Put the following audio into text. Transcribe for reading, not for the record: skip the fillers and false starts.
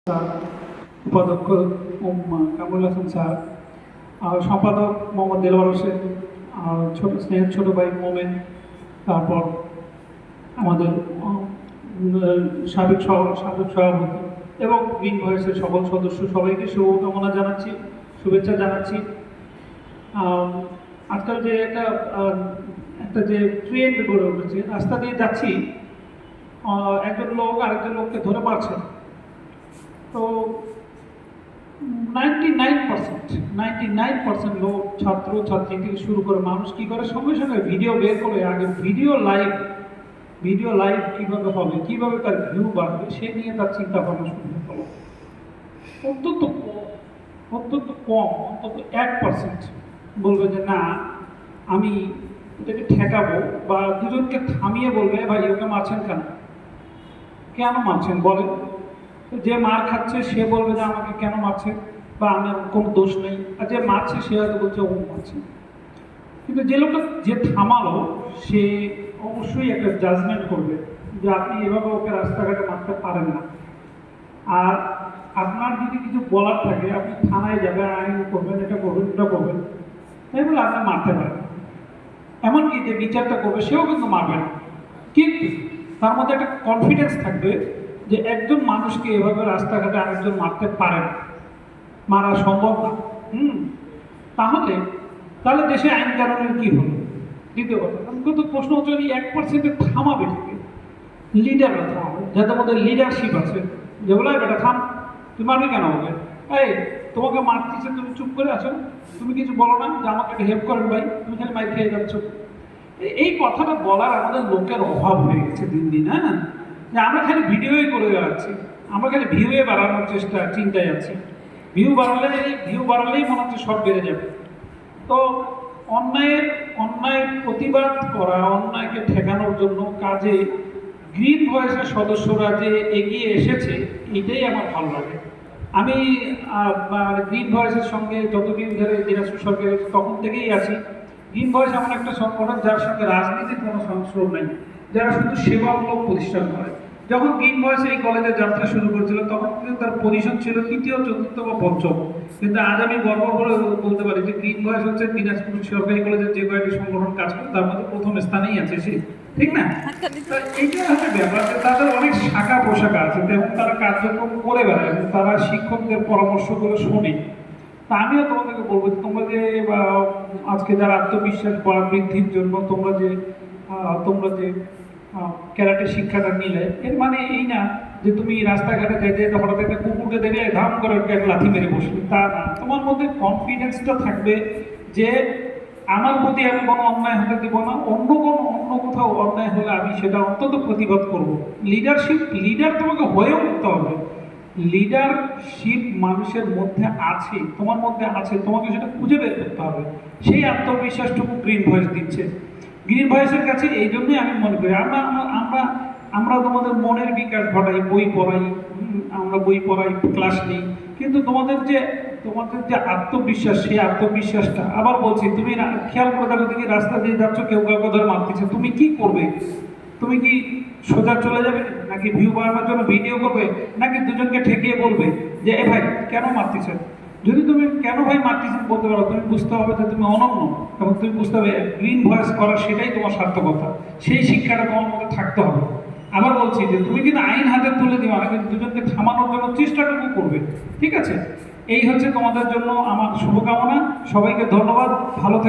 উপাধ্যক্ষ কামরুল হাসান স্যার, সম্পাদক মোহাম্মদ দেলোয়ার হোসেন, স্নেহের ছোট ভাই মোমেন, তারপর আমাদের সাবেক সভাপতি এবং গ্রিন ভয়েসের সকল সদস্য, সবাইকে শুভকামনা জানাচ্ছি, শুভেচ্ছা জানাচ্ছি। আজকাল যে একটা যে ট্রেন্ড গড়ে উঠেছে, রাস্তা দিয়ে যাচ্ছি, একজন লোক আরেকজন লোককে ধরে মারছে। তো 99% লোক, ছাত্র ছাত্রী থেকে শুরু করে মানুষ কি করে, সঙ্গে সঙ্গে ভিডিও বের করে, আগে ভিডিও লাইভ কীভাবে হবে, কীভাবে তার ভিউ বাড়বে, সে নিয়ে তার চিন্তা ভাবনা শুরু হলো। অন্তত কম 1% বলবে যে না, আমি এটাকে ঠেকাবো, বা দুজনকে থামিয়ে বলবে ভাই ওকে মারছেন কেন মারছেন বলেন। যে মার খাচ্ছে সে বলবে যে আমাকে কেন মারছে, বা আমার কোনো দোষ নেই, আর যে মারছে সে হয়তো বলছে ও মারছে। কিন্তু যে লোকটা যে থামালো, সে অবশ্যই একটা জাজমেন্ট করবে যে আপনি এভাবে ওকে রাস্তাঘাটে মারতে পারেন না। আর আপনার যদি কিছু বলার থাকে, আপনি থানায় যাবেন, আইন করবেন, এটা করবেন, ওটা করবেন, তাই বলে আপনি মারতে পারেন। এমনকি যে বিচারটা করবে সেও কিন্তু মারবে না, কিন্তু তার মধ্যে একটা কনফিডেন্স থাকবে যে একজন মানুষকে এভাবে রাস্তাঘাটে আরেকজন মারতে পারে না, মারা সম্ভব না। তাহলে দেশে আইন কানুনের কি হলো? দ্বিতীয় কথা, কিন্তু প্রশ্ন হচ্ছে 1% থামাবে থেকে লিডাররা থামাবে, যাদের মধ্যে লিডারশিপ আছে, যেগুলো বেটা থাম, তুমি মারবি কেন হবে, এই তোমাকে মারতেছে, তুমি চুপ করে আছো, তুমি কিছু বলো না যে আমাকে একটা হেল্প করেন ভাই, তুমি খালি মাইক খেয়ে যাচ্ছ। এই কথাটা বলার আমাদের লোকের অভাব হয়ে গেছে দিন দিন। হ্যাঁ, যে আমরা খালি ভিডিওই করে বেড়াচ্ছি, আমরা খালি ভিউয়ে বাড়ানোর চিন্তায় আছি। ভিউ বাড়ালেই মনে হচ্ছে সব বেড়ে যাবে। তো অন্যায়ের প্রতিবাদ করা, অন্যায়কে ঠেকানোর জন্য কাজে গ্রিন ভয়েসের সদস্যরা যে এগিয়ে এসেছে, এটাই আমার ভালো লাগে। আমি গ্রিন ভয়েসের সঙ্গে যতদিন ধরে দিনাজপুর সরকারের তখন থেকেই আছি। গ্রিন ভয়েস এমন একটা সংগঠন যার সঙ্গে রাজনীতির কোনো সংস্রব নেই, যারা শুধু সেবামূলক প্রতিষ্ঠান করে। যখন গ্রিন ভয়েস এই কলেজের যাত্রা শুরু করেছিল, তখন কিন্তু তার পজিশন ছিল তৃতীয়, চতুর্থ বা পঞ্চম। কিন্তু আজ আমি গর্ব করে বলতে পারি যে গ্রিন ভয়েস হচ্ছে দিনাজপুর সরকারি কলেজের যে কয়েকটি সংগঠন কাজ করে তার মধ্যে প্রথম স্থানেই আছে সে, ঠিক না? এইটা হচ্ছে ব্যাপার, তাদের অনেক শাখা পোশাখা আছে, এবং তারা কার্যক্রম করে বেড়ায়, এবং তারা শিক্ষকদের পরামর্শ করে শোনে। তা আমিও তোমাদেরকে বলবো, তোমরা যে আজকে যারা আত্মবিশ্বাস বৃদ্ধির জন্য তোমরা যে ক্যারাটে শিক্ষাটা নিলে, এর মানে এই না যে তুমি রাস্তাঘাটে যেতে হঠাৎ একটা কুকুরকে দেখে ধাম করে একটা লাথি মেরে বসলে, তা না। তোমার মধ্যে কনফিডেন্সটা থাকবে যে আমার প্রতি আমি কোনো অন্যায় হতে দেবো না, অন্য কোথাও অন্যায় হলে আমি সেটা অন্তত প্রতিবাদ করব। লিডার তোমাকে হয়েও উঠতে হবে। লিডারশিপ মানুষের মধ্যে আছে, তোমার মধ্যে আছে, তোমাকে সেটা খুঁজে বের করতে হবে। সেই আত্মবিশ্বাসটুকু গ্রিন ভয়েস দিচ্ছে। গ্রিন ভয়েসের কাছে এই জন্যই আমি মনে করি, আমরা তোমাদের মনের বিকাশ ঘটাই, বই পড়াই, ক্লাস নিই, কিন্তু তোমাদের যে আত্মবিশ্বাস, সেই আত্মবিশ্বাসটা, আবার বলছি, তুমি খেয়াল করে দেখো, তুমি রাস্তা দিয়ে যাচ্ছ, কেউ কাউকে ধরে মারতেছে, তুমি কি করবে? তুমি কি সোজা চলে যাবে, নাকি ভিউ বাড়ানোর জন্য ভিডিও করবে, নাকি দুজনকে ঠেকিয়ে বলবে যে এ ভাই কেন মারতেছেন? যদি তুমি কেন ভাই মারতেছেন বলতে পারো, তুমি বুঝতে হবে যে তুমি অনন্য, এবং তুমি বুঝতে হবে গ্রিন ভয়েস করার সেটাই তোমার সার্থকতা, সেই শিক্ষাটা তোমার মধ্যে থাকতে হবে। আবার বলছি যে তুমি কিন্তু আইন হাতে তুলে দিবা না, কিন্তু দুজনকে থামানোর জন্য চেষ্টাটুকু করবে, ঠিক আছে? এই হচ্ছে তোমাদের জন্য আমার শুভকামনা। সবাইকে ধন্যবাদ, ভালো থাকবে।